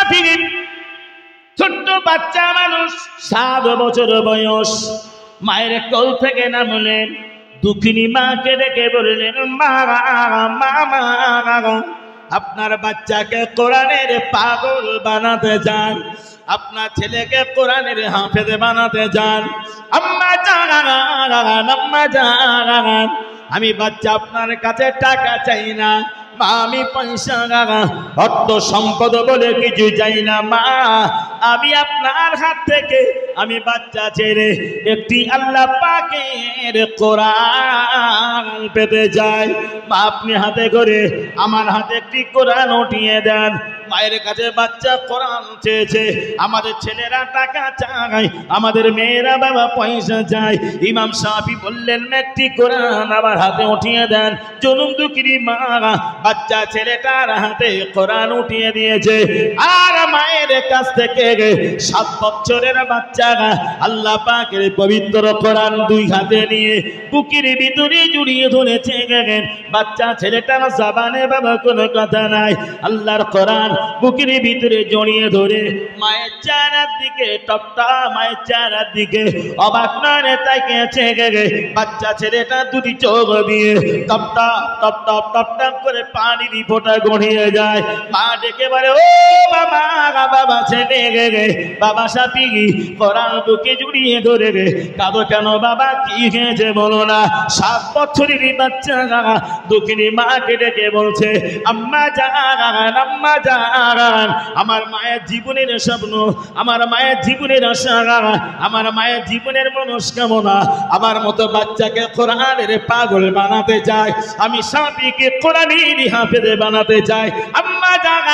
শাফি ছোট্ট বাচ্চা মানুষ 7 বছর বয়স মায়ের কোল থেকে নামলেন দুঃখিনী মাকে ডেকে বললেন মা মা আপনার বাচ্চাকে কোরআনের পাগল বানাতে চান আপনার ছেলেকে কোরআনের হাফেজ বানাতে চান আম্মা জান আম্মা জান আমি বাচ্চা আপনার কাছে টাকা চাই না মা আমি পয়সা অর্থ সম্পদ বলে কিছু চাই না মা আমি আপনার হাত থেকে আমি বাচ্চা ছেড়ে একটি আল্লাহ পাকের কোরআন পেতে যাই মা আপনি হাতে করে আমার হাতে একটি কোরআন উঠিয়ে দেন মায়ের কাছে বাচ্চা কোরআন চেয়েছে আমাদের ছেলেরা টাকা চায় আমাদের মেয়েরা বাবা পয়সা চায় ইমাম শাফি বললেন একটি কোরআন আমার হাতে উঠিয়ে দেন জনম দুঃখিনী মা বাচ্চা ছেলেটার হাতে কোরআন উঠিয়ে দিয়েছে আর মায়ের কাছ থেকে 7 বছরের বাচ্চা আল্লাহ পাকের পবিত্র কোরআন 2 হাতে নিয়ে বুকের ভিতরে জড়িয়ে ধরেছে বাচ্চা ছেলেটার জবানে বাবা কোনো কথা নাই আল্লাহর কোরআন বুকের ভিতরে জড়িয়ে ধরে মায়ের চেহারার দিকে টপটা মায়ের চেহারার দিকে অবাক নয়নে তাকিয়েছে বাচ্চা ছেলেটা দুটি চোখ দিয়ে টপটা টপ টপ টপ টপ করে পানির ফোঁটা গড়িয়ে যায় মা ডেকে বলে ও বাবা বাবা ছেলে বাবা শাফি কোরআন বুকে জড়িয়ে ধরে কাঁদো কেন বাবা কি হয়েছে বলো না 7 বছরের বাচ্চা দুঃখিনী মাকে ডেকে বলছে আম্মা জান আমার মায়ের জীবনের স্বপ্ন আমার মায়ের জীবনের আশা আমার মায়ের জীবনের মনস্কামনা আমার মতো বাচ্চাকে কোরআনের পাগল বানাতে চাই আমি শাফিকে কোরআনের হাফেজ বানাতে চাই আম্মা জান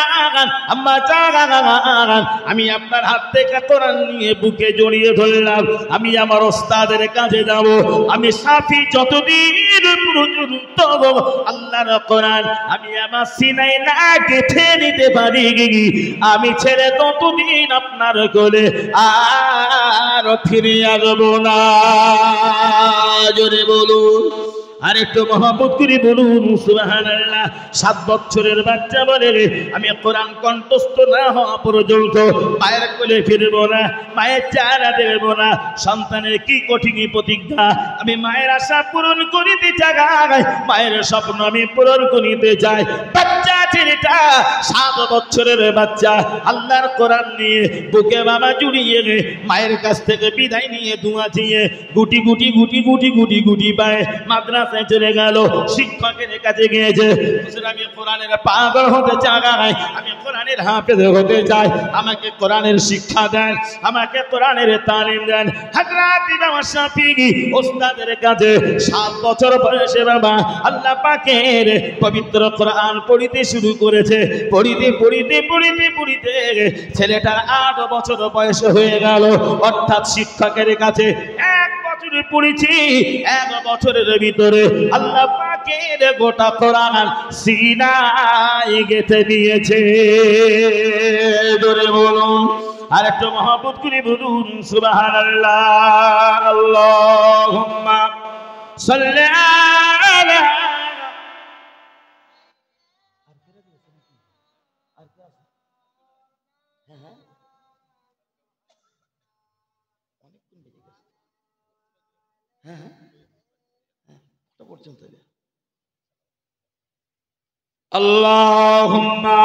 আমি আপনার হাত থেকে কোরআন নিয়ে বুকে জড়িয়ে ধরলাম আমি আমার ওস্তাদের কাছে যাব আমি শাফি যতদিন পর্যন্ত আল্লাহর কোরআন আমি আমার সিনায় না গেঁথে নিতে পারি আমি ছেড়ে ততদিন আপনার কোলে আর ফিরে আসবো না জোরে বলুন আর একটু মহব্বত করে বলুন সুবহানাল্লাহ 7 বছরের বাচ্চা বলে আমি কোরআন কণ্ঠস্থ না হওয়া পর্যন্ত মায়ের কোলে ফিরবো না মায়ের চেহারা দেখবো না সন্তানের কি কঠিন প্রতিজ্ঞা আমি মায়ের আশা পূরণ করিতে চাই মায়ের স্বপ্ন আমি পূরণ করিতে চাই বাচ্চা ছেলেটা 7 বছরের বাচ্চা আল্লাহর কোরআন নিয়ে বুকে বাবা জুড়িয়ে মায়ের কাছ থেকে বিদায় নিয়ে দুয়া দিয়ে গুটি গুটি গুটি গুটি গুটি গুটি পায় মাদ্রাসা চলে গেল শিক্ষকের কাছে গিয়েছে হুজুর আমি কোরআনের পাগল হতে চাই আমি কোরআনের হাফেজ হতে চাই আমাকে কোরআনের শিক্ষা দেন আমাকে কোরআনের তালিম দেন হযরত ইমাম শাফি ওস্তাদের কাছে 7 বছর বয়সে বাবা আল্লাহ পাকের পবিত্র কোরআন পড়িতে শুরু করেছে পড়িতে পড়িতে পড়িতে পড়িতে ছেলেটার 8 বছর বয়স হয়ে গেল অর্থাৎ শিক্ষকের কাছে 1 বছর পড়েছি 1 বছরের ভিতরে আল্লাহ পাকের গোটা কোরআন সিনায় গেঁথে দিয়েছে জোরে বলুন আর একটু মহব্বত করে বলুন সুবহানাল্লাহ আল্লাহুম্মা সাল্লি আলা আল্লাহুম্মা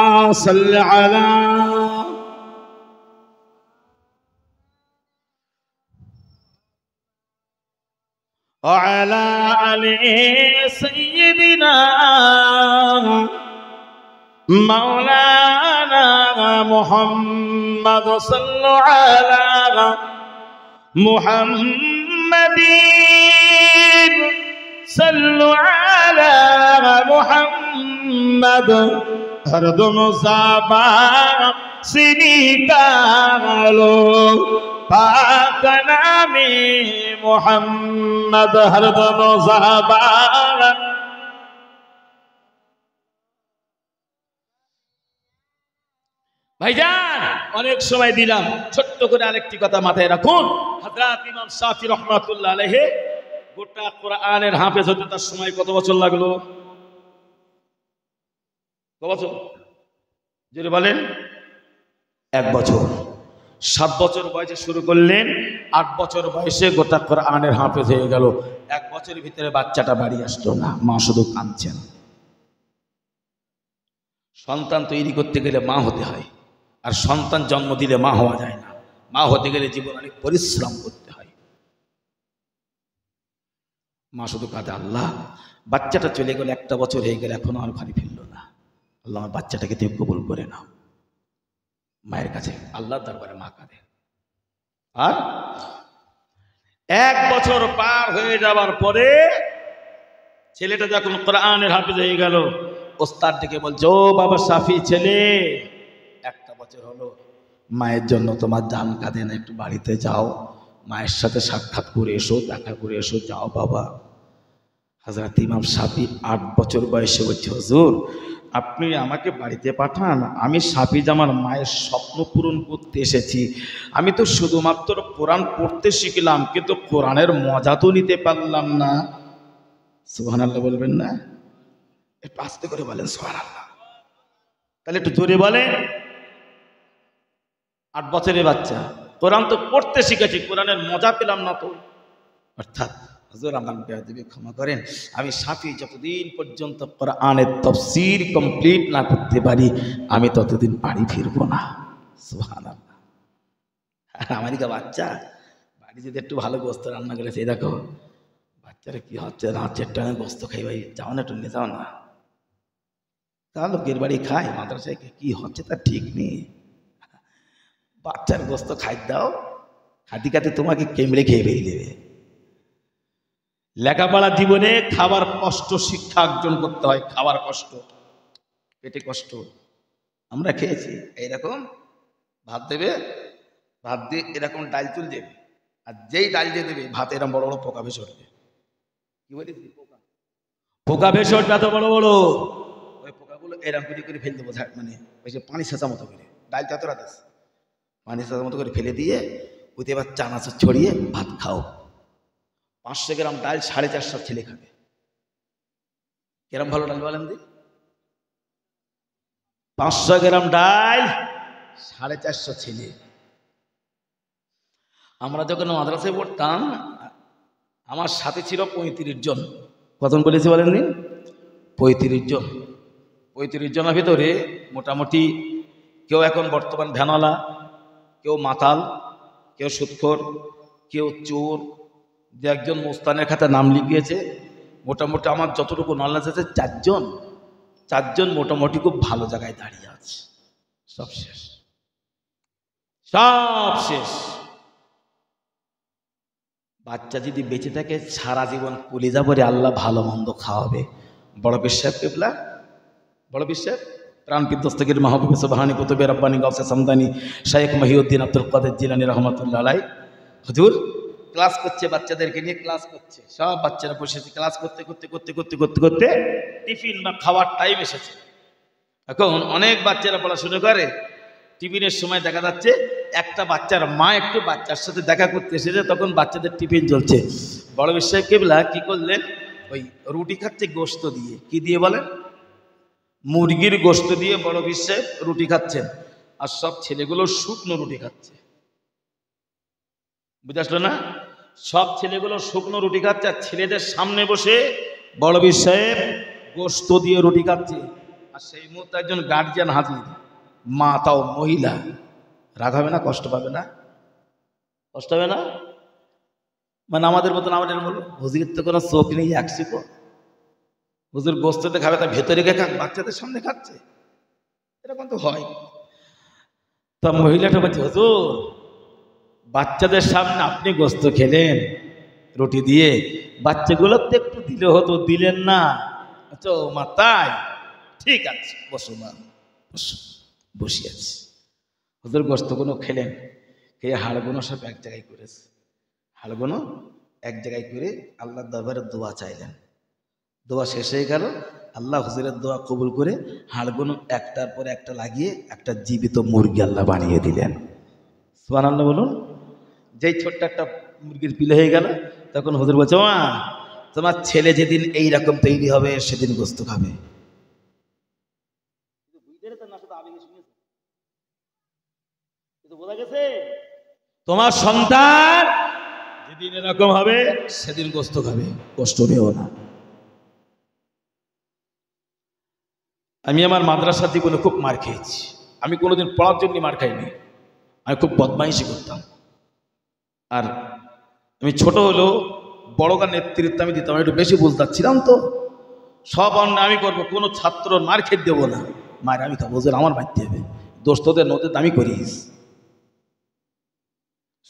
সাল্লি আলা وعلى آل سيدنا مولانا محمد صلوا على محمد صلوا على محمد हरदम ज़ाबा सिनी कालो पाक नामे मोहम्मद हरदम ज़ाबा ভাইজান অনেক সময় দিলাম ছোট্ট করে আরেকটি কথা মাথায় রাখুন হযরত ইমাম শাফি রাহমাতুল্লাহ আলাইহি গোটা কোরআনের হাফেজ হতে তার সময় কত বছর লাগলো কত বছর জোরে বলেন 1 বছর। 7 বছর বয়সে শুরু করলেন, 8 বছর বয়সে গোটা কোরআনের হাফেজ হয়ে গেল। 1 বছরের ভিতরে বাচ্চাটা বাড়ি আসলো না, মা শুধু কাঁদছেন। সন্তান তৈরি করতে গেলে মা হতে হয়, আর সন্তান জন্ম দিলে মা হওয়া যায় না। মা হতে গেলে জীবন অনেক পরিশ্রম করতে হয়। মা শুধু কাঁদে, আল্লাহ বাচ্চাটা চলে গেল, 1টা বছর হয়ে গেল, এখনো আর ঘরে ফিরল না। আল্লাহ আমার বাচ্চাটাকে তুমি কবুল করে নাও। মায়ের কাছে আল্লাহর দরবারে মা কাঁদে। আর 1 বছর পার হয়ে যাওয়ার পরে ছেলেটা যখন কোরআনের হাফেজ হয়ে গেল, ওস্তাদ ডেকে বলছে, ও বাবা সাফি ছেলে, 1টা বছর হলো, মায়ের জন্য তোমার জান কাঁদে না, একটু বাড়িতে যাও, মায়ের সাথে সাক্ষাৎ করে এসো, দেখা করে এসো, যাও বাবা। হযরত ইমাম সাফি 8 বছর বয়সে বলছে, হুজুর আপনি আমাকে বাড়িতে পাঠান, আমি সাফি আমার মায়ের স্বপ্ন পূরণ করতে এসেছি। আমি তো শুধুমাত্র কোরআন পড়তে শিখলাম, কিন্তু কোরআনের মজা তো নিতে পারলাম না। সুবহানাল্লাহ বলবেন না? একটু আস্তে করে বলেন সুবহানাল্লাহ। তাহলে একটু জোরে বলেন। 8 বছরের বাচ্চা, কোরআন তো পড়তে শিখেছি, কোরআনের মজা পেলাম না তো। অর্থাৎ হুজুর আমার বেয়াদবি ক্ষমা করেন, আমি সাফি যতদিন পর্যন্ত কোরআনের তাফসীর কমপ্লিট না করতে পারি, আমি ততদিন বাড়ি ফিরবো না। সুবহানাল্লাহ। আমারই কা বাচ্চা বাড়ি যদি একটু ভালো গোস্ত রান্না করে, সেই দেখো বাচ্চারা কি হচ্ছে না হচ্ছে, একটু গোস্ত খাই, ভাই যাও না, একটু নিয়ে যাও না। তা লোকের বাড়ি খায়, মাদ্রাসায় কি হচ্ছে তার ঠিক নেই। বাচ্চার গোস্ত খাই দাও, খাতে খাতে তোমাকে কেমড়ে খেয়ে ফেলে দেবে। লেখাপড়া জীবনে খাবার কষ্ট, শিক্ষা অর্জন করতে হয়, খাবার কষ্ট, পেটে কষ্ট। আমরা খেয়েছি, এইরকম ভাত দেবে, ভাত দিয়ে এরকম ডাল তুল দেবে, আর যেই ডাল দিয়ে দেবে ভাতে এরকম বড় বড় পোকা ভেসে উঠবে। কি বলি? পোকা ভেসে উঠবে এত বড় বড়, ওই পোকাগুলো এরকম করে ফেলে দেবো, মানে ওই যে পানি সেচা মতো করে, ডাল যতটা দেশ পানি সেচা মতো করে ফেলে দিয়ে ওতে এবার চানাচুর ছড়িয়ে ভাত খাও। 500 গ্রাম ডাল 450 ছেলে খাবে। কিরম ভালো ডাল বলেন দি? 500 গ্রাম ডাল 450 ছেলে। আমরা যখন মাদ্রাসায় পড়তাম, আমার সাথে ছিল 35 জন। কতজন বলেছি বলেন দিন? 35 জন। 35 জনের ভিতরে মোটামুটি কেউ এখন বর্তমান ভ্যানওয়ালা, কেউ মাতাল, কেউ সুদখোর, কেউ চোর, যে একজন মোস্তানের খাতে নাম লিখিয়েছে। মোটামুটি আমার যতটুকু নলেজ আছে, 4জন মোটামুটি খুব ভালো জায়গায় দাঁড়িয়ে আছে। সব শেষ, সব শেষ। বাচ্চা যদি বেঁচে থাকে সারা জীবন কলিজা ভরে আল্লাহ ভালো মন্দ খাওয়াবে। বড় বিশ্বাস কেবলা, বড় বিশ্বাস প্রাণ বিধ্বস্তগির মাহবুব সুবহানি কুতুবে রব্বানি গাউসে সামদানি শাইখ মহিউদ্দিন আব্দুল কাদের জিলানী রহমাতুল্লাহ আলাইহি হুজুর ক্লাস করছে, বাচ্চাদেরকে নিয়ে ক্লাস করছে। সব বাচ্চারা বসেছে, ক্লাস করতে করতে করতে করতে করতে করতে টিফিন বা খাওয়ার টাইম এসেছে। এখন অনেক বাচ্চারা পড়াশোনা করে, টিফিনের সময় দেখা যাচ্ছে একটা বাচ্চার মা একটু বাচ্চার সাথে দেখা করতে এসেছে, তখন বাচ্চাদের টিফিন চলছে। বড় বিশ্বাস কেবলা কি করলেন, ওই রুটি খাচ্ছে গোস্ত দিয়ে। কি দিয়ে বলেন? মুরগির গোস্ত দিয়ে বড় বিশ্বাস রুটি খাচ্ছেন, আর সব ছেলেগুলো শুকনো রুটি খাচ্ছে। বুঝে আসলো না? সব ছেলেগুলো শুকনো রুটি খাচ্ছে, আর ছেলেদের সামনে বসে বড় বিশ্বাস গোস্ত দিয়ে রুটি খাচ্ছে। আর সেই মুহূর্তে একজন গার্জিয়ান হাজির, মা, তাও মহিলা। রাগ হবে না? কষ্ট পাবে না? কষ্ট হবে না? মানে আমাদের মতন, আমাদের বলো হুজুরের তো কোনো চোখ নেই, একশিপ হুজুর গোস্ততে খাবে, তা ভেতরে গিয়ে খাক, বাচ্চাদের সামনে খাচ্ছে, এরকম তো হয়। তা মহিলাটা বলছে, হুজুর বাচ্চাদের সামনে আপনি গোস্ত খেলেন রুটি দিয়ে, বাচ্চাগুলো তো একটু দিলে হতো, দিলেন না। আচ্ছা মা তাই? ঠিক আছে বসো মা, বসো। বসে আছি। হুজুর গোস্তগুলো খেলেন, খেয়ে হাড়গুলো সব এক জায়গায় করেছে। হাড়গুলো এক জায়গায় করে আল্লাহর দরবারে দোয়া চাইলেন। দোয়া শেষ হয়ে গেল, আল্লাহ হুজুরের দোয়া কবুল করে হাড়গুলো একটার পর একটা লাগিয়ে একটা জীবিত মুরগি আল্লাহ বানিয়ে দিলেন। সুবহানাল্লাহ বলুন। যেই ছোট্ট একটা মুরগির পিলে হয়ে গেল, তখন হুজুর বলছে, মা তোমার ছেলে যেদিন এইরকম তৈরি হবে সেদিন গোস্ত খাবে। বোঝা গেছে? তোমার সন্তান যেদিন এরকম হবে সেদিন কষ্ট খাবে, কষ্ট পেও না। আমি আমার মাদ্রাসার জীবনে খুব মার খেয়েছি। আমি কোনোদিন পড়ার জন্য মার খাইনি, আমি খুব বদমাইশি করতাম। আর আমি ছোট হলেও বড়কার নেতৃত্ব আমি দিতাম, একটু বেশি বুঝতাম তো। সব অন্যায় আমি করবো, কোনো ছাত্র মার খেতে দেবো না, মায়ের আমি খাবো, আমার মারতে হবে, দোষ তোদের নদের দামি করিস।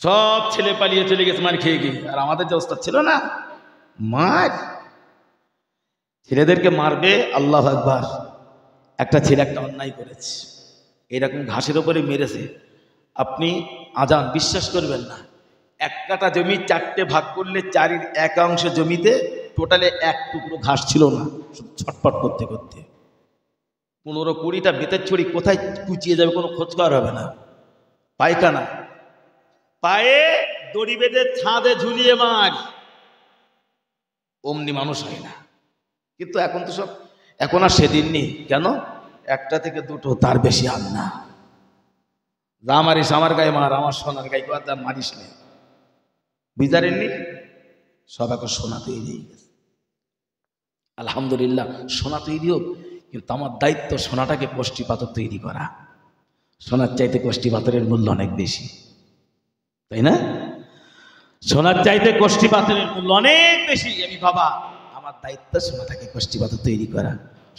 সব ছেলে পালিয়ে চলে গেছে মার খেয়ে গিয়ে, আর আমাদের যে অবস্থা ছিল না, মার ছেলেদেরকে মারবে। আল্লাহু আকবার। একটা ছেলে একটা অন্যায় করেছে, এরকম ঘাসের ওপরে মেরেছে। আপনি আজান বিশ্বাস করবেন না, এক কাঠা জমি 4টে ভাগ করলে 4-এর 1 অংশ জমিতে টোটালে 1 টুকরো ঘাস ছিল না, ছটপট করতে করতে 15-20টা বেতের ছড়ি কোথায় কুচিয়ে যাবে কোনো খোঁজ করা হবে না। পায়খানা পায়ে দড়ি বেঁধে ছাদে ঝুলিয়ে মার, অমনি মানুষ হয় না। কিন্তু এখন তো সব, এখন আর সেদিন নেই। কেন? 1টা থেকে 2টো, তার বেশি আর না। যা মারিস আমার গায়ে মার, আমার সোনার গায়ে কেউ আর মারিস নেই, বুঝারেননি? সব এখন সোনা তৈরি হয়ে গেছে। আলহামদুলিল্লাহ, সোনা তৈরি হোক, কিন্তু আমার দায়িত্ব সোনাটাকে কষ্টি পাথর তৈরি করা। সোনার চাইতে কষ্টি পাথরের মূল্য অনেক বেশি, তাই না? সোনার চাইতে কষ্টি পাথরের মূল্য অনেক বেশি। আমি বাবা, আমার দায়িত্ব সোনাটাকে কষ্টি পাথর তৈরি করা।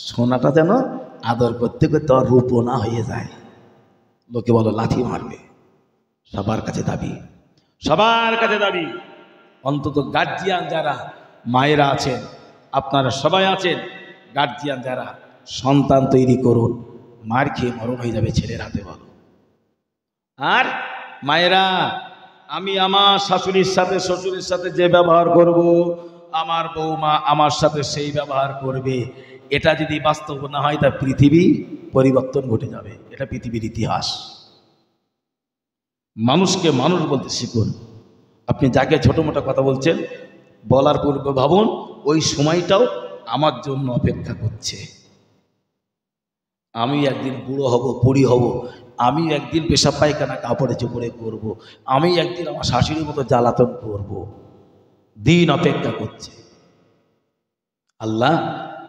সোনাটা যেন আদর করতে করতে আর রূপ না হয়ে যায়। লোকে বলো লাথি মারবে, সবার কাছে দাবি, সবার কাছে দাবি। অন্তত গার্জিয়ান যারা মায়েরা আছেন, আপনারা সবাই আছেন, গার্জিয়ান যারা, সন্তান তৈরি করুন। মার খেয়ে মরণ হয়ে যাবে ছেলের হাতে, বলো। আর মায়েরা, আমি আমার শাশুড়ির সাথে শ্বশুরের সাথে যে ব্যবহার করব, আমার বৌমা আমার সাথে সেই ব্যবহার করবে। এটা যদি বাস্তব না হয়, তা পৃথিবী পরিবর্তন ঘটে যাবে। এটা পৃথিবীর ইতিহাস। মানুষকে মানুষ বলতে শিখুন। আপনি যাকে ছোট মোটো কথা বলছেন, বলার পূর্বে ভাবুন ওই সময়টাও আমার জন্য অপেক্ষা করছে। আমি একদিন বুড়ো হব, বুড়ি হব, আমি একদিন পেশাব পায়খানা কাপড়ে চোপড়ে করব, আমি একদিন আমার শাশুড়ির মতো জ্বালাতন করব। দিন অপেক্ষা করছে। আল্লাহ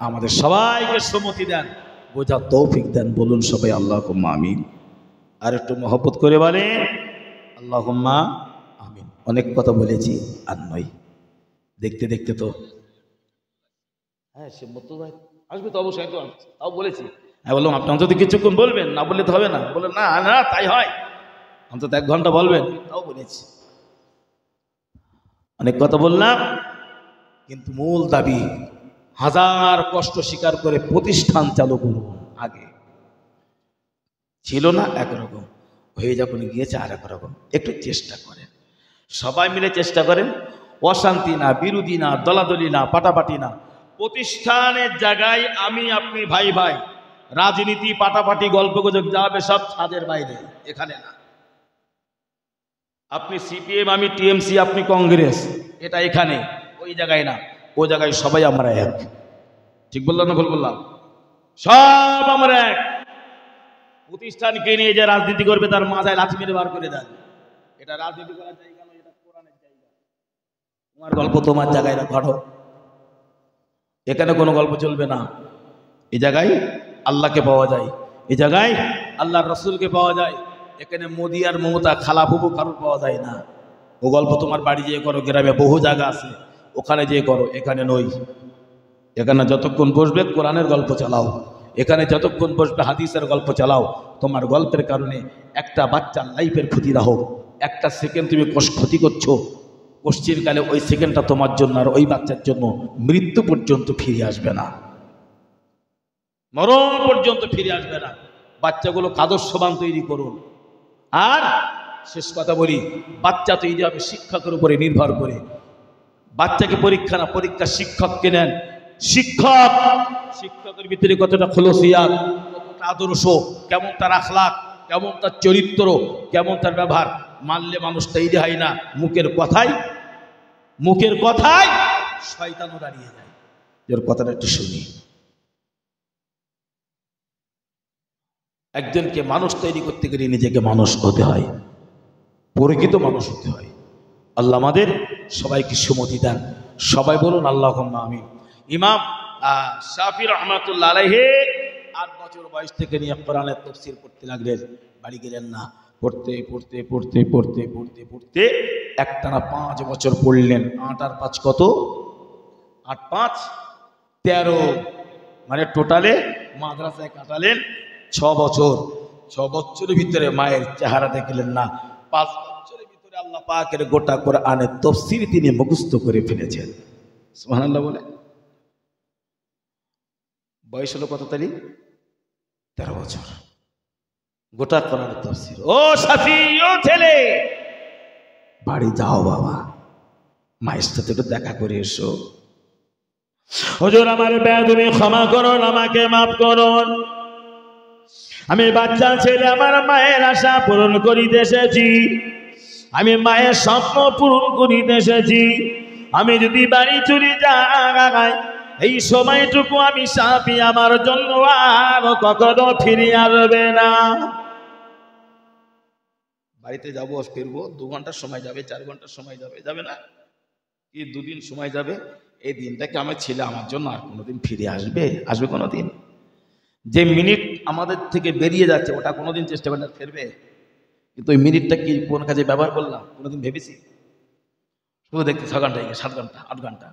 আমাদের সবাইকে সম্মতি দেন, বোঝার তৌফিক দেন। বলুন সবাই আল্লাহুম্মা আমিন। আর একটু মহব্বত করে বলেন আল্লাহুম্মা আমিন। অনেক কথা বলেছি, আর নয়, দেখতে দেখতে তো, হ্যাঁ সে মতো ভাই আসবে তো অবশ্যই, তো তাও বলেছি। আমি বললাম আপনি অন্তত কিছুক্ষণ বলবেন, না বললে তো হবে না। বলে না না তাই হয়, অন্তত 1 ঘন্টা বলবেন, তাও বলেছি। অনেক কথা বললাম, কিন্তু মূল দাবি, হাজার কষ্ট স্বীকার করে প্রতিষ্ঠান চালু করব। আগে ছিল না একরকম, হয়ে যখন গিয়েছে আর একরকম। একটু চেষ্টা করেন, সবাই মিলে চেষ্টা করেন। অশান্তি না, বিরোধী না, দলাদলি না, পাটাপাটি না। প্রতিষ্ঠানের জায়গায় আমি আপনি ভাই ভাই, রাজনীতি পাটাপাটি গল্পগুজব যাবে সব ছাদের বাইরে, এখানে না। আপনি সিপিএম, আমি টিএমসি, আপনি কংগ্রেস, এটা এখানে, ওই জায়গায় না। ওই জায়গায় সবাই আমরা এক। ঠিক বললাম না ভুল বললাম? সব আমরা এক। প্রতিষ্ঠানকে নিয়ে যে রাজনীতি করবে তার মাথায় লাথি মেরে বার করে দেন। এটা রাজনীতি করার জায়গা নয়, এটা কোরআনের জায়গা। তোমার গল্প তোমার জায়গায় ঘটো, এখানে কোনো গল্প চলবে না। এই জায়গায় আল্লাহকে পাওয়া যায়, এই জায়গায় আল্লাহর রসুলকে পাওয়া যায়। এখানে মোদি আর মমতা খালা ফুবু কারুর পাওয়া যায় না। ও গল্প তোমার বাড়ি যেয়ে করো, গ্রামে বহু জায়গা আছে, ওখানে যেয়ে করো। এখানে নই। এখানে যতক্ষণ বসবে কোরআনের গল্প চালাও, এখানে যতক্ষণ বসবে হাদিসের গল্প চালাও। তোমার গল্পের কারণে একটা বাচ্চার লাইফের ক্ষতি না হোক, একটা সেকেন্ড তুমি ক্ষতি করছো, পশ্চিমকালে ওই সেকেন্ডটা তোমার জন্য আর ওই বাচ্চার জন্য মৃত্যু পর্যন্ত ফিরে আসবে না, মরণ পর্যন্ত ফিরে আসবে না। বাচ্চাগুলো আদর্শবান তৈরি করুন। আর শেষ কথা বলি, বাচ্চা তৈরি হবে শিক্ষকের উপরে নির্ভর করে। বাচ্চাকে পরীক্ষা না, পরীক্ষা শিক্ষককে নেন। শিক্ষকের ভিতরে কতটা খলুসিয়াত, কতটা আদর্শ, কেমন তার আখলাক, কেমন তার চরিত্র, কেমন তার ব্যবহার। মানলে মানুষ তৈরি হয় না, মুখের কথায় শয়তানও দাঁড়িয়ে যায়। এর কথাটা একটু শুনি। একজনকে মানুষ তৈরি করতে গেলে নিজেকে মানুষ হতে হয়, প্রকৃত মানুষ হতে হয়। আল্লাহ আমাদের সবাইকে সুমতি দেন, সবাই বলুন আল্লাহুম্মা আমিন। ইমাম শাফি রহমাতুল্লাহ আলাইহি 8 বছর বয়স থেকে নিয়ে কোরআনের তাফসীর পড়তে লাগলেন, বাড়ি গেলেন না। পড়তে পড়তে পড়তে পড়তে পড়তে পড়তে একটানা 5 বছর পড়লেন। 8 আর 5 কত? 8 5 13, মানে টোটালে মাদ্রাসায় কাটালেন 6 বছর। 6 বছরের ভিতরে মায়ের চেহারা দেখলেন না। 5 বছরের ভিতরে আল্লাহ পাকের গোটা কোরআনের তাফসীর তিনি মুখস্থ করে ফেলেছেন। সুবহানাল্লাহ বলে। বয়স হলো কত তারিখ? 13 বছর। গোটা কোরআনের তাফসীর। ও শাফি, ও ছেলে, বাড়ি যাও বাবা, মায়ের সাথে একটু দেখা করে এসো। হুজুর আমার বেয়াদবি ক্ষমা করুন, আমাকে মাফ করুন। আমি বাচ্চা ছেলে, আমার মায়ের আশা পূরণ করিতে এসেছি, আমি মায়ের স্বপ্ন পূরণ করিতে এসেছি। আমি যদি বাড়ি চলে যাই, এই সময়টুকু আমি শাফি আমার জন্য আর কখনো ফিরে আসবে না। বাড়িতে যাবো, ফিরবো, 2 ঘন্টার সময় যাবে, 4 ঘন্টার সময় যাবে, যাবে না কি 2 দিন সময় যাবে। এই দিনটাকে আমার ছেলে আমার জন্য আর কোনোদিন ফিরে আসবে? আসবে কোনোদিন? যে মিনিট আমাদের থেকে বেরিয়ে যাচ্ছে ওটা কোনোদিন চেষ্টা করলে ফিরবে? কিন্তু ওই মিনিটটা কি কোন কাজে ব্যবহার করলাম কোনোদিন ভেবেছি? শুধু দেখতে 6 ঘন্টা, 7 ঘন্টা, 8 ঘন্টা,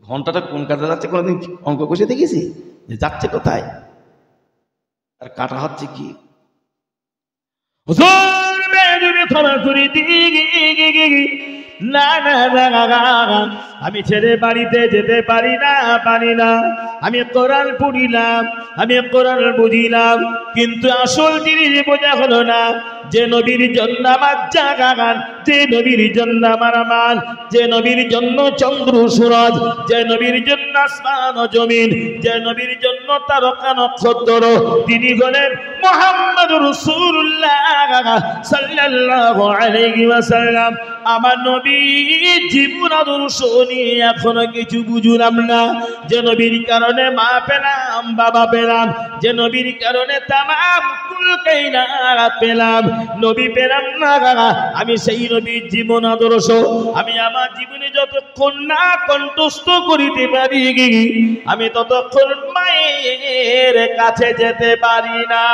ঘন্টাটা কোন কাজে যাচ্ছে কোনোদিন অঙ্ক কষে দেখেছি যে যাচ্ছে কোথায় আর কাটা হচ্ছে কি? না না না, আমি ছেড়ে বাড়িতে যেতে পারি না, পারি না। আমি কোরআন পড়িলাম, আমি কোরআন বুঝিলাম, কিন্তু আসল জিনিস বোঝা হলো না। যে নবীর জন্য আমার জাগান, যে নবীর জন্য আমার মান, যে নবীর জন্য চন্দ্র সূরজ, যে নবীর জন্য আসমান ও জমিন, যে নবীর জন্য তারকা নক্ষত্র, তিনি হলেন মুহাম্মদুর রাসূলুল্লাহ সাল্লাল্লাহু আলাইহি ওয়াসাল্লাম। আমার নবী জীবন আদর্শ নিয়ে এখনো কিছু বুঝলাম না। যে নবীর কারণে মা পেলাম, বাবা পেলাম, যে নবীর কারণে তামাম কুল কায়নাত পেলাম, নবী পেলাম না। আমি সেই নবীর জীবন আদর্শ আমি আমার জীবনে যতক্ষণ না কণ্ঠস্থ করিতে পারি, আমি ততক্ষণ মায়ের কাছে যেতে পারি না।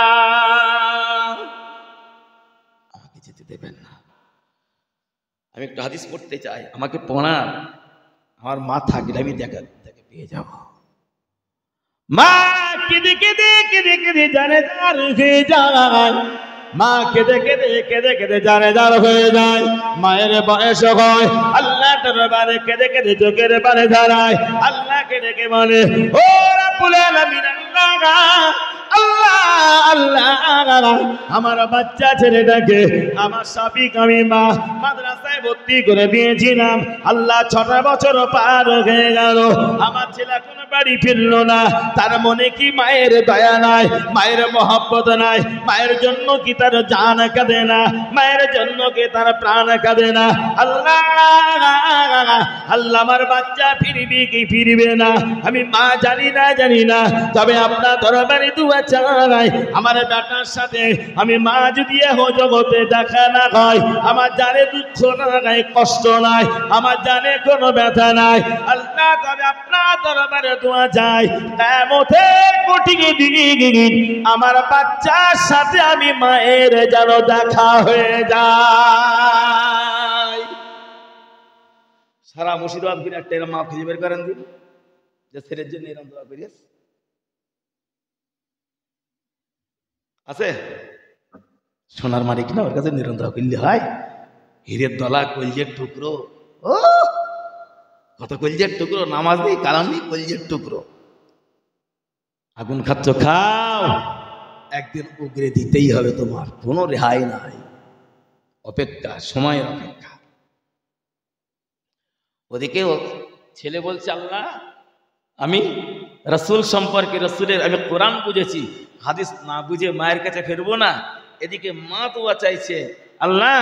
আমাকে যেতে দেবেন না। আমি একটু হাদিস পড়তে চাই, আমাকে পড়ান। আমার মা থাকলে আমি দেখা পেয়ে যাব। মা কেঁদে কেঁদে কেঁদে কেঁদে জানে যার হয়ে যায়, মা কেঁদে কেঁদে কেঁদে কেঁদে জানে যার হয়ে যায়। মায়ের বয়স হয়, আল্লাহ দরবারে কেঁদে কেঁদে চোখের পানি ধারায়, আল্লাহকে ডেকে বলে, ও রাব্বুল আলামিন, আল্লাহ আল্লাহ, আমার বাচ্চা ছেলেটাকে আমার শাফিক আমি মা মাদ্রাসায় ভর্তি করে দিয়েছিলাম। আল্লাহ 6 বছর পার হয়ে গেল, আমার ছেলে কোনো বাড়ি ফিরলো না। তার মনে কি মায়ের দয়া নাই, মায়ের মহব্বত নাই? মায়ের জন্য কি তার জান কাঁদে না? মায়ের জন্য কি তার প্রাণ কাঁদে না? আল্লাহ আল্লাহ, আমার বাচ্চা ফিরবে কি ফিরবে না আমি মা জানি না, জানি না। তবে আপনার দরবারে দুয়া চাই, আমার বেটার সাথে আমি মা যদি জগতে দেখা না হয়, আমার জানে দুঃখ নাই, কষ্ট নাই, আমার জানে কোনো ব্যথা নাই। আল্লাহ, তবে আপনার দরবারে দোয়া চাই, কিয়ামতের কঠিন দিন আমার বাচ্চার সাথে আমি মায়ের যেন দেখা হয়ে যায়। সারা মুর্শিদাবাদ ঘুরে একটা মা খুঁজে বের করেন দিন যে ছেলের জন্য এরকম দোয়া করিস আছে। সোনার মালিক না, ওর কাছে নিরন্তর করলে হয়। হীরের দলা, কলজের টুকরো, ও কত কলজের টুকরো, নামাজ নেই, কালাম নেই, কলজের টুকরো। আগুন খাচ্ছ, খাও, একদিন উগরে দিতেই হবে, তোমার কোনো রেহাই নাই। অপেক্ষা, সময়ের অপেক্ষা। ওদিকে ছেলে বলছে, আল্লাহ আমি রাসূল সম্পর্কে, রাসূলের আমি কোরআন বুঝেছি, হাদিস না বুঝে মায়ের কাছে ফিরবো না। এদিকে মা দোয়া চাইছে, আল্লাহ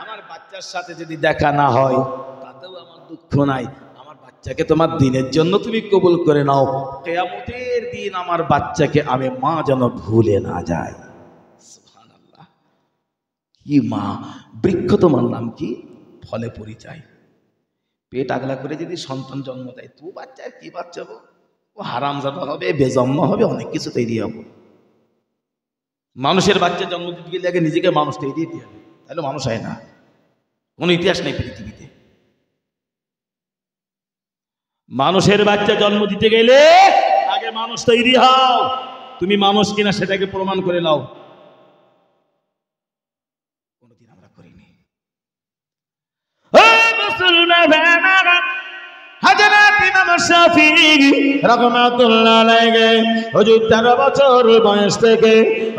আমার বাচ্চার সাথে যদি দেখা না হয় তাতেও আমার দুঃখ নাই, আমার বাচ্চাকে তোমার দিনের জন্য তুমি কবুল করে নাও। কিয়ামতের দিন আমার বাচ্চাকে আমি মা যেন ভুলে না যায়। কি মা, বৃক্ষ তোমার নাম কি? ফলে পরিচয়। পেট আগলা করে যদি সন্তান জন্ম দেয়, তু বাচ্চা কি বাচ্চা হবো, ও হারামজাদা হবে, বেজন্ম হবে, অনেক কিছু তৈরি হবো। মানুষের বাচ্চা জন্ম দিতে গেলে আগে নিজেকে মানুষ তৈরি দিতে হবে, তাহলে মানুষ হয় না। কোনো ইতিহাস নেই পৃথিবীতে। মানুষের বাচ্চা জন্ম দিতে গেলে আগে মানুষ তৈরি হও। তুমি মানুষ কিনা সেটাকে প্রমাণ করে নাও। কোনদিন আমরা করিনি। হযরত ইমাম শাফিঈ রাহমাতুল্লাহ আলাইহি হুজুর 13 বছর বয়স থেকে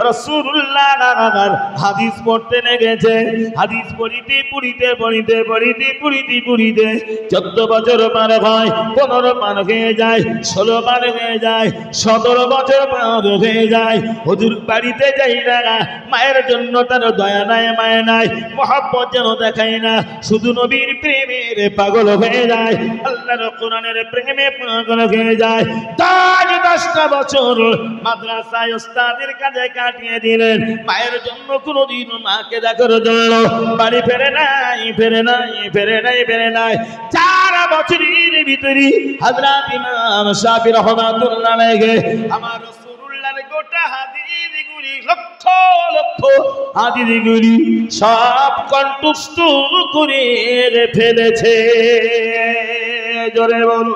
রাসূলুল্লাহর হাদিস পড়তে লেগেছে। হাদিস পড়িতে 14 বছর পার হয়, 15 পার হয়ে যায়, 16 পার হয়ে যায়, 17 বছর পার হয়ে যায়। হুজুর বাড়িতে যাই না, মায়ের জন্য তার দয়া নাই, মায়া নাই, মহব্বত যেন দেখায় না, শুধু নবীর প্রেমের পাগল হয়ে যায়, আল্লাহর কোরআনের প্রেমে পাগল হয়ে যায়। 10টা বছর মাদ্রাসায় ওস্তাদের কাছে কাটিয়ে দিলেন। মায়ের জন্য কোনোদিন মাকে দেখার জন্য বাড়ি ফেরে নাই। 4 বছরের ভিতরে হযরত ইমাম শাফিঈ রাহমাতুল্লাহ আলাইহি আমার রাসূলুল্লাহর গোটা হাদিসগুলি, লক্ষ লক্ষ হাদিসগুলি সব কণ্ঠস্থ করে ফেলেছে। জোরে বলো,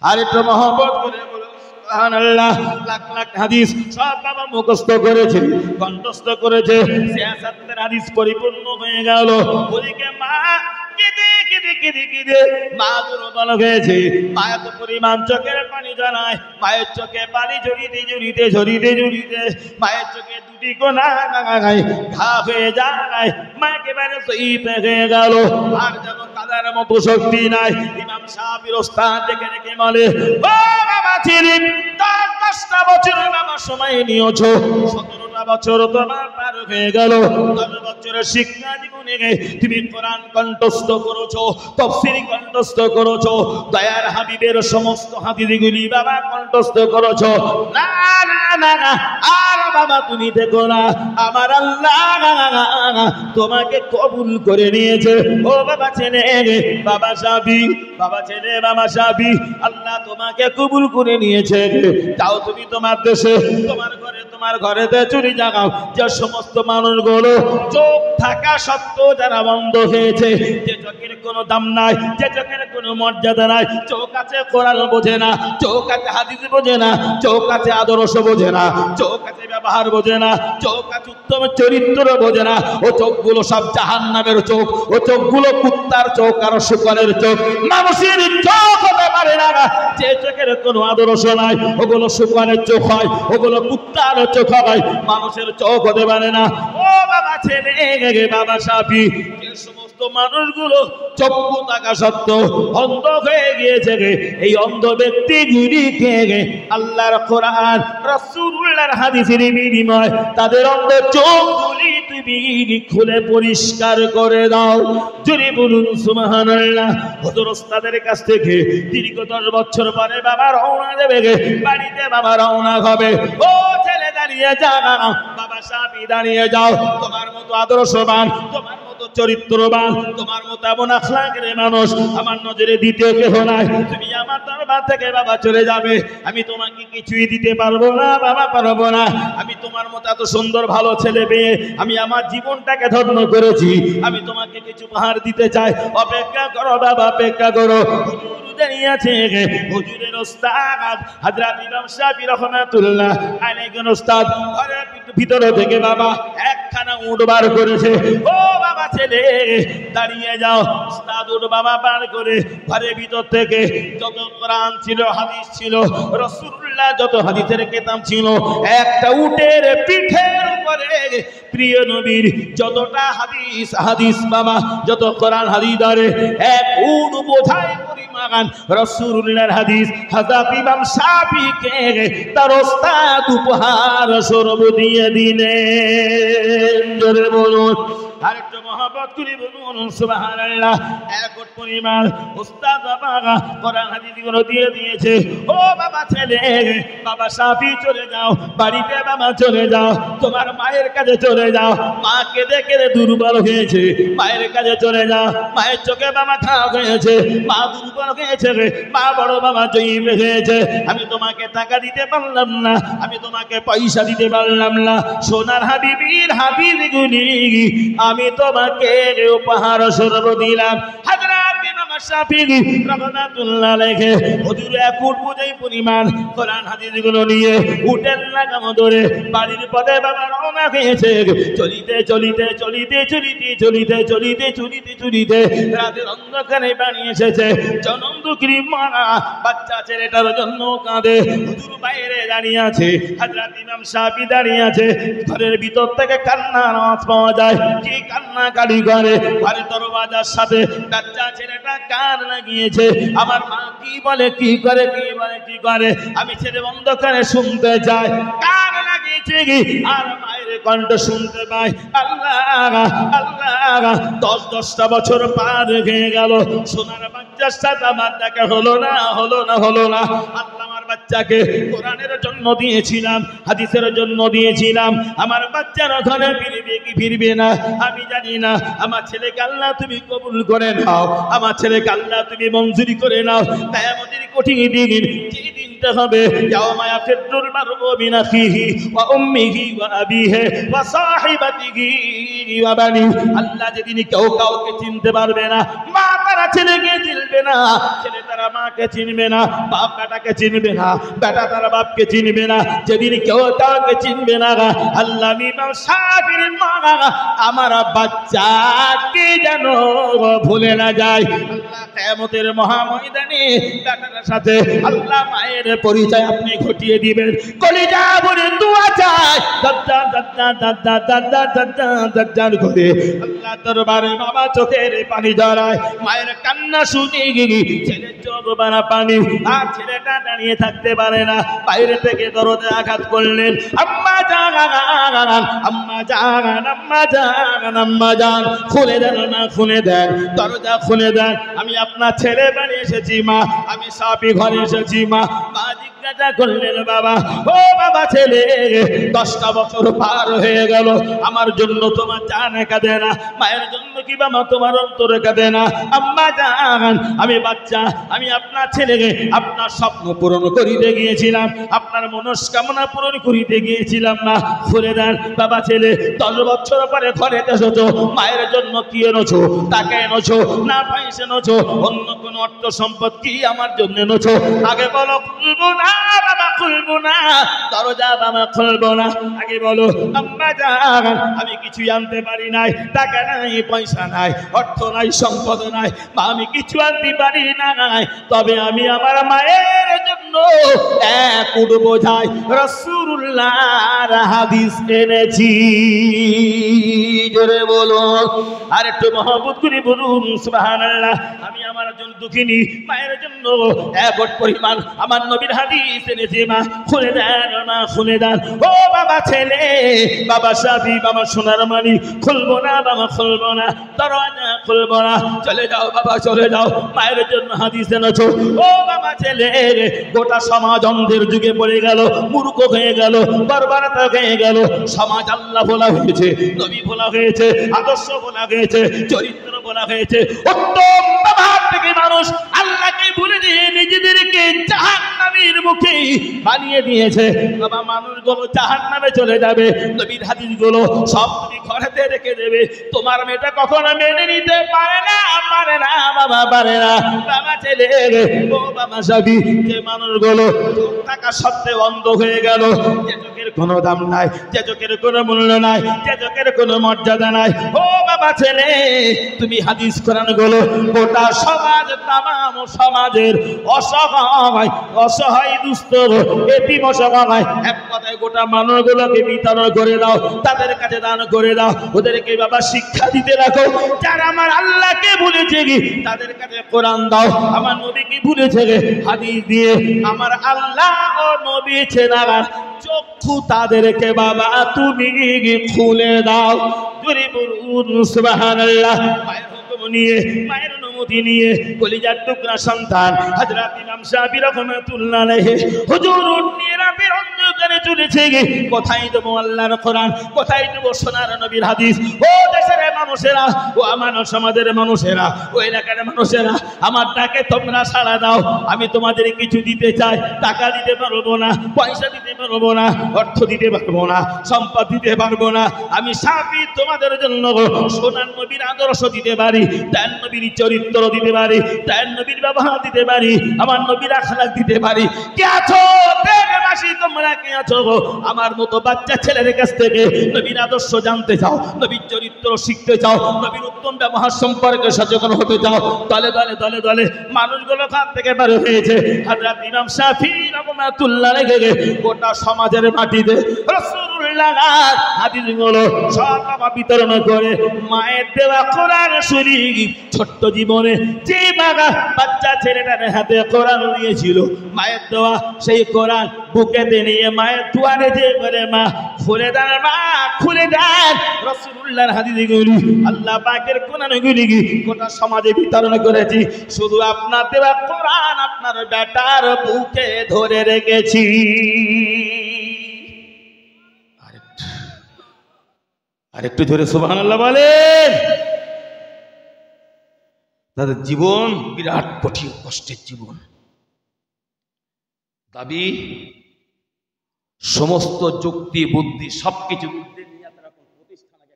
আর একটু মহব্বত করে বলো সুবহানাল্লাহ। লাখ লাখ হাদিস সব বাবা মুখস্থ করেছে, কণ্ঠস্থ করেছে। 66 হাদিস পরিপূর্ণ হয়ে গেল। ওদিকে মা কেঁদে মা দুর্বল হয়েছে। মায়া তো পরিমাণ চোখের পানি জানায়, মায়ের চোখে পানি ঝরিতে মায়ের চোখে দুটি কোনা ঘা হয়ে যায়। মা একেবারে শহীদ হয়ে গেল, আর যেন কাদার মতো শক্তি নাই। ইমাম শাফিঈর ওস্তাদ দেখে বলে, ও বাবা ছেলে, 10টা বছর বাবা সময় নিয়েছো, 17টা বছর তোমার পার হয়ে গেল। 10 বছরের শিক্ষা জীবনে তুমি কোরআন কণ্ঠস্থ করেছো, তাফসীর কণ্ঠস্থ করেছো, দয়ার হাবিবের সমস্ত হাদিসগুলি বাবা কণ্ঠস্থ করেছো। না আর বাবা তুমি দেখো না, আমার আল্লাহ তোমাকে কবুল করে নিয়েছে। ও বাবা ছেলে, বাবা শাফিঈ, আল্লাহ তোমাকে কবুল করে নিয়েছে। যাও তুমি তোমার দেশে, তোমার ঘরেতে চুরি জাগাও। যে সমস্ত মানুষগুলো চোখ থাকা সত্ত্বেও যারা বন্ধ হয়েছে, যে চোখের কোনো দাম নাই, যে চোখের কোনো মর্যাদা নাই, চোখ আছে কোরআন বোঝে না, চোখ আছে হাদিস বোঝে না, চোখ আছে আদর্শ বোঝে না, চোখ আছে ব্যবহার বোঝে না, চোখ আছে উত্তম চরিত্র বোঝে না, ও চোখগুলো সব জাহান্নামের চোখ, ও চোখগুলো কুত্তার চোখ আর শুকরের চোখ। মানুষের চোখ হতে পারে না। যে চোখের কোনো আদর্শ নাই, ওগুলো শুকরের চোখ হয়, ওগুলো কুত্তার চোখ হয়, মানুষের চোখ হতে পারে না। ও বাবা ছেলে, বাবা শাফিঈ, যে সমস্ত মানুষগুলো চক্ষু থাকা সত্ত্বেও অন্ধ হয়ে গিয়েছে, এই অন্ধ ব্যক্তিগুলিকে আল্লাহর কোরআন রাসূলুল্লাহর হাদিসের বিনিময় তাদের অন্ধ চোখগুলি তুমি খুলে পরিষ্কার করে দাও। জোরে বলুন সুবহানাল্লাহ। হুজুর ওস্তাদের কাছ থেকে দীর্ঘ 10 বছর পরে বাবা রওনা দেবে, বাড়িতে বাবা রওনা হবে। ও ছেলে দাঁড়িয়ে যাও, বাবা শাফিঈ দাঁড়িয়ে যাও। তোমার মতো আদর্শবান, তোমার মতো চরিত্রবান, তোমার মতো এমন আখলাকের মানুষ আমার নজরে দ্বিতীয় কেহ নাই। তুমি আমার দরবার থেকে বাবা চলে যাবে, আমি তোমাকে কিছুই দিতে পারবো না বাবা, পারবো না। আমি তোমার মতো এত সুন্দর ভালো ছেলে পেয়ে আমি আমার জীবনটাকে ধন্য করেছি, আমি তোমাকে কিছু উপহার দিতে চাই। অপেক্ষা করো বাবা, অপেক্ষা করো। হুজুর দাঁড়িয়ে আছে, হুজুরের ওস্তাদ হযরত ইমাম শাফিঈ রাহমাতুল্লাহ আলাইহি ওস্তাদ ঘরের ভিতর থেকে বাবা একখানা উট বার করেছে। ও বাবা ছেলে দাঁড়িয়ে যাও। ওস্তাদ উট বাবা বার করে ঘরের ভিতর থেকে যত কোরআন ছিল, হাদিস ছিল, রাসূলুল্লাহ যত হাদিসের কিতাব ছিল, একটা উটের পিঠের উপরে প্রিয় নবীর যতটা হাদিস বাবা, যত কোরআন হাদিস ধরে এক উট বোঝায় পরিমাণ রাসূলুল্লাহর হাদিস হযরত ইমাম শাফিঈকে তার ওস্তাদ উপহার স্বরূপ দিয়ে দিলেন। জোরে বলুন আর একটু মহব্বত করে বলুন সুবহানাল্লাহ। এক পরিমাণ উস্তাদ বাবা কোরআন হাদিসগুলো দিয়ে দিয়েছে। ও বাবা ছেলে, বাবা সাফি চলে যাও বাড়িতে, বাবা চলে যাও তোমার মায়ের কাছে চলে যাও। মা কেঁদে কেঁদে দুর্বল হয়েছে, মায়ের কাছে চলে যাও। মায়ের চোখে বাবা খাওয়া হয়েছে, মা দুর্বল হয়েছে, মা বড় বাবা জয়ীব হয়েছে। আমি তোমাকে টাকা দিতে পারলাম না, আমি তোমাকে পয়সা দিতে পারলাম না, সোনার হাবিবির হাবিব গুলি আমি তোমাকে উপহার স্বরূপ দিলাম। হযরত ইমাম শাফিঈ রাহমাতুল্লাহ আলাইহি হুজুর এক ফুট বোঝাই পরিমাণ কোরআন হাদিসগুলো নিয়ে উটের লাগাম ধরে বাড়ির পথে বাবা রওনা হয়েছে। চলিতে চলিতে চলিতে চলিতে চলিতে চলিতে চলিতে চলিতে রাতের অন্ধকারে বাড়ি এসেছে। জনম দুঃখী মা বাচ্চা ছেলেটার জন্য কাঁদে। হুজুর বাইরে দাঁড়িয়ে আছে, হযরত ইমাম শাফিঈ দাঁড়িয়ে আছে। ঘরের ভিতর থেকে কান্নার আওয়াজ পাওয়া যায়। কি কান্না কালি করে, ঘরের দরওয়াজার সাথে বাচ্চা ছেলেটা কান লাগিয়েছে। আমার মা কি বলে কি করে, কি বলে কি করে, আমি ছেলে অন্ধকারে শুনতে চাই। কান লাগিয়েছে আর মায়ের কণ্ঠ শুনতে পাই। আল্লাহ আল্লাহ, 10-10টা বছর পার হয়ে গেল, সোনার বাচ্চার সাথে আমার দেখা হলো না, হলো না, হলো না। আল্লাহ আমার বাচ্চাকে কোরআনের জন্য দিয়েছিলাম, হাদিসের জন্য দিয়েছিলাম। আমার বাচ্চার ঘরে ফিরবে কি ফিরবে না আমি জানি না। আমার ছেলেকে আল্লাহ তুমি কবুল করে নাও, আমার ছেলেকে আল্লাহ তুমি মঞ্জুরি করে নাও। তাই আমাদের কঠিন দিন, যে দিনটা হবে ইয়াউমা ইয়াফিরুল মারউ মিন আখিহি ওয়া উম্মিহি ওয়া আবিহি ওয়া সাহিবাতিহি ওয়া বানি। আল্লাহ যেদিন কেউ কাউকে চিনতে পারবে না, মা তারা ছেলেকে চিনবে না, ছেলে তারা মাকে চিনবে না, বাপ বেটাকে চিনবে না, বেটা তারা বাপকে চিনবে না। যেদিন কেউ কাউকে চিনবে না, আল্লাহ ইমাম শাফিঈর মা আমার বাচ্চাকে যেন ভুলে না যায়। আল্লাহ কিয়ামতের মহা ময়দানে বেটার সাথে আল্লাহ মায়ের পরিচয় আপনি ঘটিয়ে দিবেন। কলিজা ভরে দোয়া চাই, দাদা দাদা দাদা দাদা দাদা দাদা করে আল্লাহ দরবারে বাবা চোখের পানি ধরায়। মায়ের কান্না শুনে ছেলের চোখ বানা পানি, আর ছেলেটা দাঁড়িয়ে থাকতে পারে না। বাইরে থেকে দরজা আঘাত করলেন, আম্মা জান আম্মা জান আম্মা জান আম্মা জান, খুলে দেন না, খুলে দেন, দরজা খুলে দেন, আমি আপনার ছেলে বাড়ি এসেছি মা, আমি শাফিঈ ঘরে এসেছি মা। মা জিজ্ঞাসা করলেন, বাবা ও বাবা ছেলে, 10টা বছর পার হয়ে গেল, আমার জন্য তোমার জান কাঁদে না, মায়ের জন্য কি বাবা তোমার অন্তরে কাঁদে না? আম্মা জান, আমি বাচ্চা, আমি আপনার ছেলেকে আপনার স্বপ্ন পূরণ করিতে গিয়েছিলাম, আপনার মনস্কামনা পূরণ করিতে গিয়েছিলাম না, খুলে দেন। বাবা ছেলে 10 বছর পরে ঘরে এসেছো, মায়ের জন্য কি এনেছো? টাকা এনেছো না পয়সা এনেছো, অন্য কোন অর্থ সম্পদ কি আমার জন্য এনেছো? আগে বলো। খুলবো না বাবা, খুলবো না দরজা বাবা, খুলবো না। আগে বলো আম্মা জান, আমি কিছুই আনতে পারি নাই, টাকা নাই, পয়সা নাই, অর্থ নাই, সম্পদ নাই, বা আমি কিছু আনতে পারি নাই, তবে আমি আমার মায়ের জন্য এক উট বোঝাই রাসূলুল্লাহর হাদিস এনেছি। জোরে বলুন, আর একটু মহব্বত করে বলুন সুবহানাল্লাহ। আমি আমার জন্য দুঃখিনী মায়ের জন্য এক উট পরিমাণ আমার নবীর হাদিস এনেছি মা, খুলে দেন মা, খুলে দেন। ও বাবা ছেলে, বাবা শাফিঈ, বাবা সোনার মানি, খুলবো না বাবা, খুলবো না, দরজা খুলবো না, চলে যাও বাবা, চলে যাও, মায়ের জন্য হাদিস এনেছো। ও বাবা ছেলে, গোটা সমাজ অন্ধের যুগে পড়ে গেল, মূর্খ হয়ে গেল, বর্বরতা হয়ে গেল। সমাজ আল্লাহ বলা হয়েছে, নবী বলা হয়েছে, আদর্শ বলা হয়েছে, চরিত্র বলা হয়েছে। উত্তম ব্যবহার থেকে মানুষ আল্লাহকে ভুলে দিয়ে নিজেদেরকে জাহান্নামের মুখে বানিয়ে দিয়েছে। বাবা মানুষগুলো জাহান্নামে চলে যাবে, নবীর হাদিসগুলো সব তুমি ঘরেতে রেখে দেবে। তোমার মেয়েটা কখনো মেনে নিতে পারে না, পারে না বাবা, পারে না। বাবা ছেলে, ও বাবা শাফিঈ, যে মানুষগুলো টাকা সত্ত্বেও অন্ধ হয়ে গেল, যে চোখের কোনো দাম নাই, যে চোখের কোনো মূল্য নাই, যে চোখের কোনো মর্যাদা নাই, ও বাবা ছেলে, তুমি হাদিস কোরআনগুলো গোটা সমাজ, তামাম সমাজের অসহায় অসহায় দুস্থ এতিম অসহায়, এক কথায় গোটা মানুষগুলোকে বিতরণ করে দাও, তাদের কাছে দান করে দাও, ওদেরকে বাবা শিক্ষা দিতে রাখো। যারা আমার আল্লাহকে ভুলেছে তাদের কাছে কোরআন দাও, আমার নবীকে ভুলেছে হাদিস দিয়ে আমার আল্লাহ ও নবী ছেড়া চক্ষু তাদেরকে বাবা তুমি খুলে দাও। জোরে বলুন সুবহানাল্লাহ। মায়ের হুকুম নিয়ে, মায়ের অনুমতি নিয়ে কলিজার টুকরা সন্তান হযরত ইমাম শাফি রাহমাতুল্লাহ আলাইহি হুজুর নিয়ে রাতের অন্ধকারে চলেছে। কোথায় দেবো আল্লাহর কোরআন, কোথায় দেবো সোনার নবীর হাদিস? ও দেশের মানুষেরা, ও আমার সমাজের মানুষেরা, ও এলাকার মানুষেরা, আমার ডাকে তোমরা সাড়া দাও। আমি তোমাদের কিছু দিতে চাই, টাকা দিতে পারবো না, পয়সা দিতে পারবো না, অর্থ দিতে পারবো না, সম্পদ দিতে পারবো না। আমি শাফি তোমাদের জন্য সোনার নবীর আদর্শ দিতে পারি, তার নবীর চরিত্র দিতে পারি, তার নবীর ব্যবহার দিতে পারি, আমার নবীর আখলাক দিতে পারি। কে আছো দেশবাসী, তোমরা কে আছো আমার মতো বাচ্চা ছেলের কাছ থেকে নবীর আদর্শ জানতে চাও, নবীর চরিত্র শিখতে চাও, নবীর উত্তম ব্যবহার সম্পর্কে সচেতন হতে চাও? দলে দলে দলে দলে মানুষগুলো খান থেকে বের হয়েছে। হযরত ইমাম শাফি রাহমাতুল্লাহ আলাইহি গোটা সমাজের মাটিতে রাসূলুল্লাহ হাদিসগুলো সব বিতরণ করে মায়ের দেওয়া কোরআন শরীফ ছোট্ট জীবনে যে বাচ্চা ছেলেটার হাতে কোরআন নিয়েছিল, মায়ের দেওয়া সেই কোরআন বুকেতে নিয়ে মায়ের দুয়ারে যে বলে মা খুলে দেন, মা খুলে দেন। রাসূলুল্লাহর হাদিসগুলি আল্লাহ পাকের কোরআনগুলি গোটা সমাজে বিতরণ করেছি। শুধু আপনার দেওয়া কোরআন আপনার বেটার বুকে ধরে রেখেছি। আরেকটু ধরে সুবহানাল্লাহ বলেন। তাদের জীবন বিরাট কঠিন কষ্টের জীবন। দাবি সমস্ত যুক্তি বুদ্ধি সবকিছু প্রতিষ্ঠানকে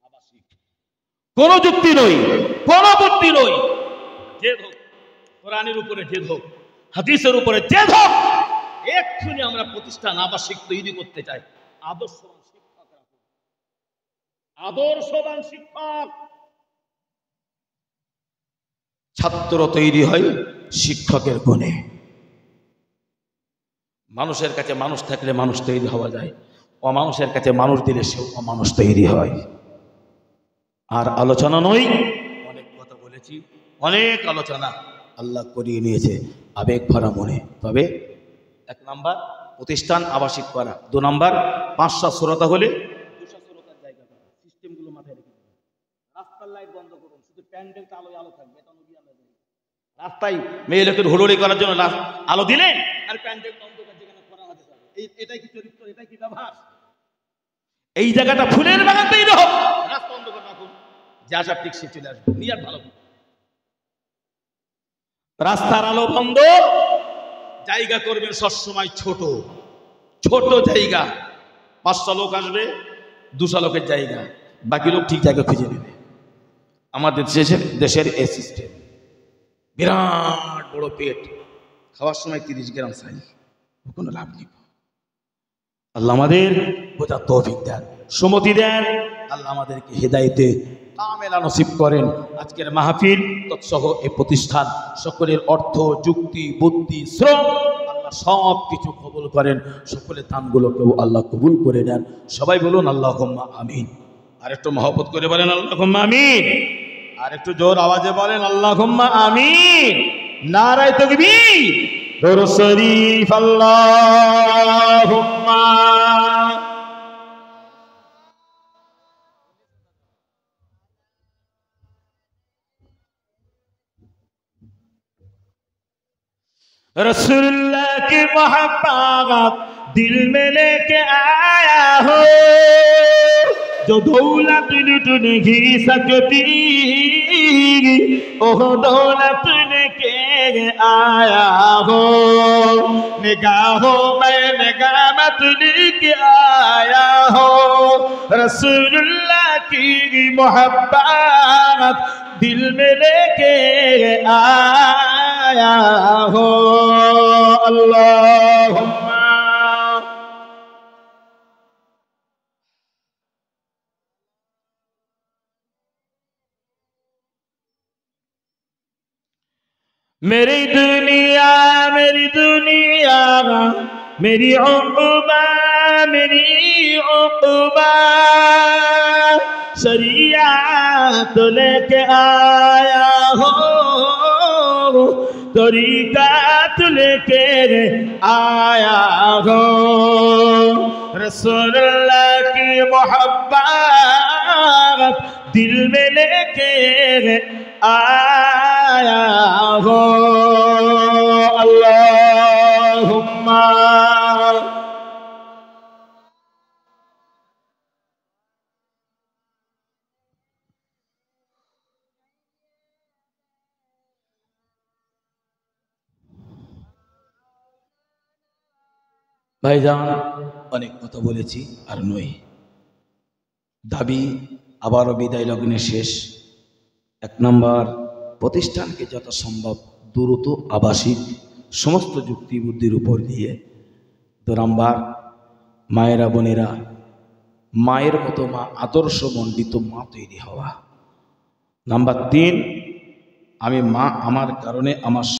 আবাসিক, কোন যুক্তি নই, কোন বুদ্ধি নই, জেদ হোক কোরআনের উপরে, জেদ হোক হাদিসের উপরে, জেদ হোক, এক্ষুনি আমরা প্রতিষ্ঠান আবাসিক তৈরি করতে চাই। আদর্শবান শিক্ষক রাখুন, আদর্শবান শিক্ষক। ছাত্র তৈরি হয় শিক্ষকের গুণে। মানুষের কাছে মানুষ থাকলে মানুষ তৈরি হওয়া যায়, অমানুষের কাছে মানুষ দিলে সেও অমানুষ তৈরি হয়। আর আলোচনা নয়, অনেক কথা বলেছি, অনেক আলোচনা আল্লাহ করিয়ে নিয়েছে আবেগ ভরা মনে। তবে 1 নাম্বার প্রতিষ্ঠান আবাসিক করা, 2 নাম্বার 500 শ্রোতা হলে 200 শ্রোতার জায়গা পাবে। সিস্টেমগুলো মাথায় রেখে দেবেন। রাস্তার লাইট বন্ধ করুন, শুধু প্যান্ডেল আলোয় আলো থাকবে। এটা নবী আমরা জানি। রাস্তায় মেয়ে লোকের হুড়োড়ি করার জন্য আলো দিলেন আর প্যান্ডেল বন্ধ করে যেখানে করা হতে পারে। এটাই কি চরিত্র? এটাই কি ব্যবহার? এই জায়গাটা ফুলের বাগান তৈরি হোক, রাস্তা বন্ধ করে রাখুন, যা সব ঠিক সে চলে আসবে। নিয়ার ভালো, রাস্তার আলো বন্ধ, জায়গা করবেন সবসময় ছোট ছোট জায়গা। 500 লোক আসবে, 200 লোকের জায়গা, বাকি লোক ঠিক জায়গা খুঁজে নেবে। আমাদের দেশের এই সিস্টেম। বিরাট বড় পেট, খাওয়ার সময় 30 গ্রাম চাই, কোনো লাভ নেই। আল্লাহ আমাদের বোঝার তৌফিক দেন, সুমতি দেন। আল্লাহ আমাদেরকে হেদায়েতে কামেলা নসিব করেন। আজকের মাহফিল তৎসহ এই প্রতিষ্ঠান সকলের অর্থ, যুক্তি, বুদ্ধি, শ্রম আল্লাহ সব কিছু কবুল করেন। সকলের দানগুলোকেও আল্লাহ কবুল করে নেন। সবাই বলুন আল্লাহুম্মা আমিন। আর একটু মহব্বত করে বলেন আল্লাহুম্মা আমিন। আর একটু জোর আওয়াজে বলেন আল্লাহুম্মা আমিন। নারায়ে তাকবীর, দরুদ শরীফ। আল্লাহুম্মা रसूलुल्लाह की मोहब्बत दिल में लेके आया हो, जो दौलत लूट नहीं सकती वो दौलत लेके आया हो। निगाहों में निगामत लेके आया हो, रसूलुल्लाह की मोहब्बत दिल में लेके आया हो। अल्लाहुम्मा मेरी दुनिया मेरी दुनिया मेरी उक़बा मेरी उक़बा शरीयत लेके आया हो, तरीक़त हाथ लेके आया हो रसूलुल्लाह की मोहब्बत दिल में लेके आया हो अल्लाहुम्मा ভাইজান অনেক কথা বলেছি আর নই দাবি আবারও বিদায় লগ্নে শেষ এক নম্বর প্রতিষ্ঠানকে যত সম্ভব দ্রুত আবাসিক সমস্ত যুক্তি বুদ্ধির উপর দিয়ে 2 নম্বর মায়েরা বোনেরা মায়ের মতো মা আদর্শ মণ্ডিত মা তৈরি হওয়া নাম্বার 3 আমি মা আমার কারণে আমার